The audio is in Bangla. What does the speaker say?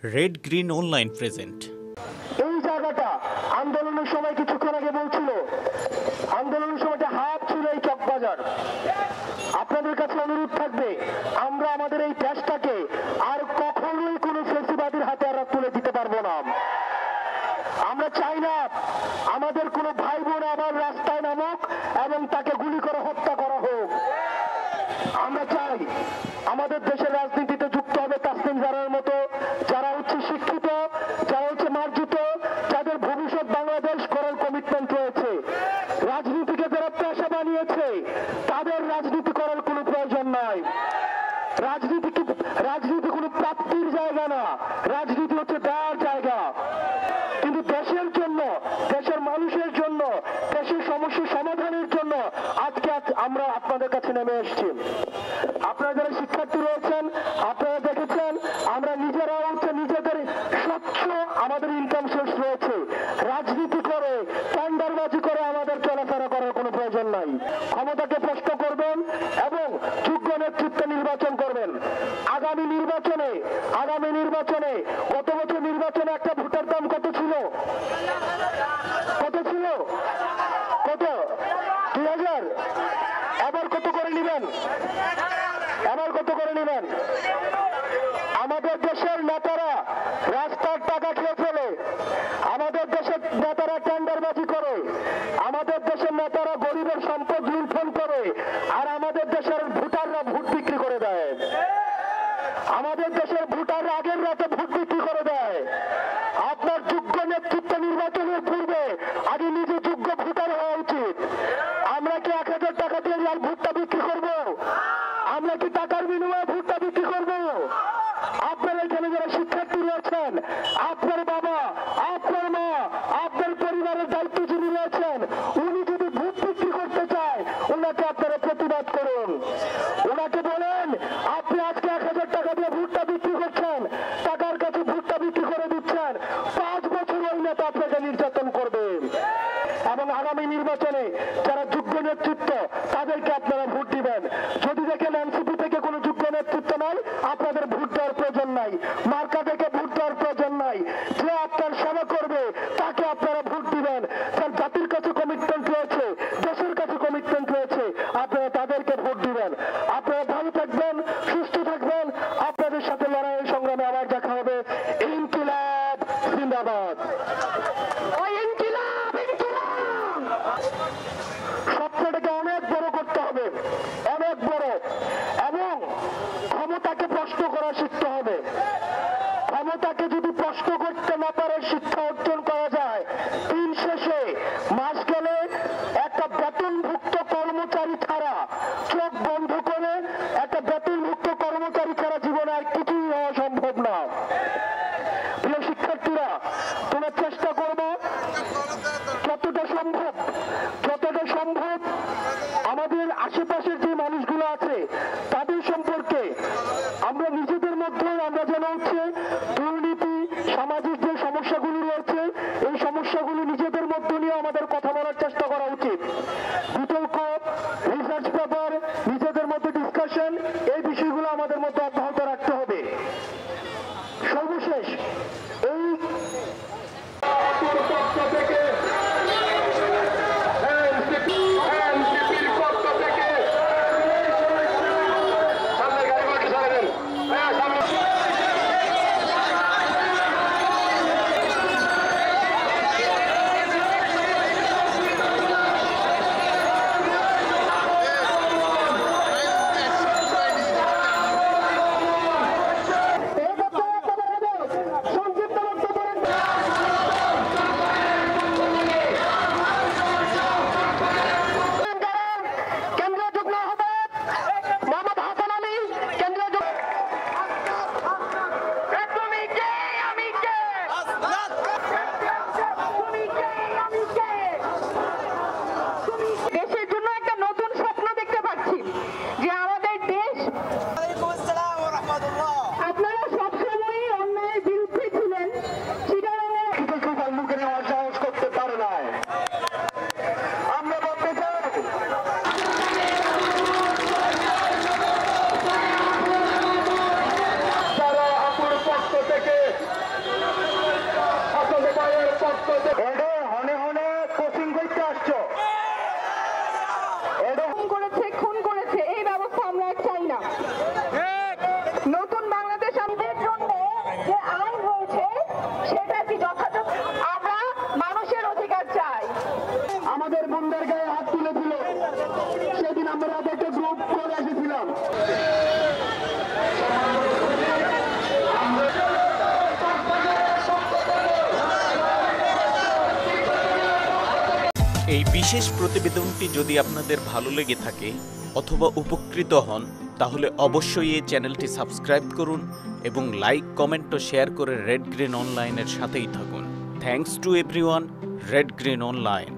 Red green online present. এই জায়গাটা আন্দোলনের সময় কিছুক্ষণ আগে বলছিল, আন্দোলনের সময়টা হাত ছিল এই চকবাজার। আপনাদের কাছে অনুরোধ থাকবে, আমরা আমাদের এই দেশটাকে আর কখনোই কোনো ফেসিবাদীর হাতে আর তুলে দিতে পারবো না। আমরা চাই না আমাদের কোনো ভাই বোন আবার রাস্তায় নামুক এবং তাকে গুলি করে হত্যা করা হোক। আমরা চাই আমাদের দেশের রাজনীতিতে যুক্ত হবে তাসলিম জারার মতো যারা হচ্ছে শিক্ষিত, যারা হচ্ছে মার্জিত, যাদের ভবিষ্যৎ বাংলাদেশ করার কমিটমেন্ট রয়েছে। রাজনীতিকে যারা পেশা বানিয়েছে তাদের রাজনীতি করার কোনো প্রয়োজন নাই। রাজনীতি কোনো প্রাপ্তির জায়গা না, রাজনীতি হচ্ছে দেওয়ার জায়গা। কিন্তু দেশের জন্য, দেশের মানুষের জন্য, দেশের সমস্যা সমাধানের জন্য আজকে আমরা আপনাদের কাছে নেমে এসেছি। আপনারা যারা শিক্ষার্থী রয়েছেন, আপনারা দেখেছেন আমরা নিজেরা হচ্ছে নিজেদের স্বচ্ছ আমাদের ইনকাম সোর্স রয়েছে। রাজনীতি করে টেন্ডারবাজি করে আমাদের চলাফেরা করার কোনো প্রয়োজন নাই। ক্ষমতাকে প্রশ্ন করবেন এবং যোগ্য নেতৃত্ব নির্বাচন করবেন। আগামী নির্বাচনে গত বছর নির্বাচনে একটা ভোটার দাম কত ছিল? কত ছিল? কত? 2000। এবার কত করে নেবেন? এবার কত করে নেবেন? আমাদের দেশের নেতারা রাস্তার টাকা খেয়ে ফেলে, আমাদের দেশের নেতারা টেন্ডারবাজি করে, আমাদের দেশের নেতারা গরিবের সম্পদ লুণ্ঠন করে, আর আমাদের দেশের ভোটাররা ভোট বিক্রি করে দেয়। আমাদের দেশের ভোটাররা আগের রাতে ভোট বিক্রি করে দেয়। আপনার যোগ্য নেতৃত্ব নির্বাচনের পূর্বে আগে নিজে যোগ্য ভোটার হওয়া উচিত। আমরা কি 1000 টাকা দিয়ে ভোটটা বিক্রি করবো? আমরা কি টাকার বিনিময়ে ভোটটা বিক্রি করবো? আপনারা এখানে যারা শিক্ষার্থী রয়েছেন, আপনার বাবা, আপনার মা, আপনার পরিবারের দায়িত্ব যিনি রয়েছেন, উনি যদি ভোট বিক্রি করতে চায় ওনাকে আপনারা প্রতিবাদ করুন। ওনাকে বলেন আপনি আজকে 1000 টাকা দিয়ে ভোটটা বিক্রি করছেন, টাকার কাছে ভোটটা বিক্রি করে দিচ্ছেন, 5 বছর ওই নেতা আপনাকে নির্যাতন করবে। এবং আগামী নির্বাচনে যারা যোগ্য নেতৃত্ব তাদেরকে আপনারা ভোট দিবেন। যদি দেখেন এনসিপি থেকে কোনো যোগ্য নেতৃত্ব নাই, আপনাদের ভোট দেওয়ার প্রয়োজন নাই। মার্কা থেকে ভোট দেওয়ার প্রয়োজন নাই। যে আপনার সেবা করবে তাকে আপনারা ভোট দিবেন। যার জাতির কাছে কমিটমেন্ট রয়েছে, দেশের কাছে কমিটমেন্ট রয়েছে, আপনারা তাদেরকে ভোট দিবেন। আপনারা ভালো থাকবেন, সুস্থ থাকবেন। আপনাদের সাথে লড়াইয়ের সংগ্রামে আবার দেখা হবে। ইনকিলাব জিন্দাবাদ। স্বপ্নটাকে অনেক বড় করতে হবে, অনেক বড়, এবং ক্ষমতাকে প্রশ্ন করা শিখতে হবে। ক্ষমতাকে যদি প্রশ্ন করতে না পারে শিক্ষা অর্জন করা যায়, দিন শেষে মাস গেলে একটা বেতনভুক্ত কর্মচারী ছাড়া, চোখ বন্ধ করে একটা বেতনভুক্ত কর্মচারী ছাড়া জীবনে আর কিছুই হওয়া সম্ভব না। প্রিয় শিক্ষার্থীরা, তোমরা চেষ্টা করবো যতটা সম্ভব আমাদের আশেপাশের যে মানুষগুলো আছে তাদের সম্পর্কে আমরা নিজেদের মধ্যে আমরা যেন হচ্ছে দুর্নীতি, সামাজিক যে সমস্যাগুলি রয়েছে এই সমস্যাগুলি নিজেদের মধ্যে নিয়ে আমাদের কথা বলার চেষ্টা করা উচিত। বিতর্ক, রিসার্চ পেপার, নিজেদের মধ্যে ডিসকাশন, এই বিষয়গুলো আমাদের মধ্যে অব্যাহত রাখতে হবে। সর্বশেষ এই এডো হনে হনে কোচিং করতে আসছো, এডো খুন করেছে, এই ব্যবস্থা আমরা চাই না। নতুন বাংলাদেশ আমাদের জন্য যে আইন হয়েছে সেটা কি যথাযথ? আমরা মানুষের অধিকার চাই। আমাদের বোনদের গায়ে হাত তুলেছিল, সেদিন আমরা একটা গ্রুপ করে এসেছিলাম। এই বিশেষ প্রতিবেদনটি যদি আপনাদের ভালো লেগে থাকে অথবা উপকৃত হন তাহলে অবশ্যই এই চ্যানেলটি সাবস্ক্রাইব করুন এবং লাইক, কমেন্ট ও শেয়ার করে রেড গ্রিন অনলাইনের সাথেই থাকুন। Thanks to everyone, red green online.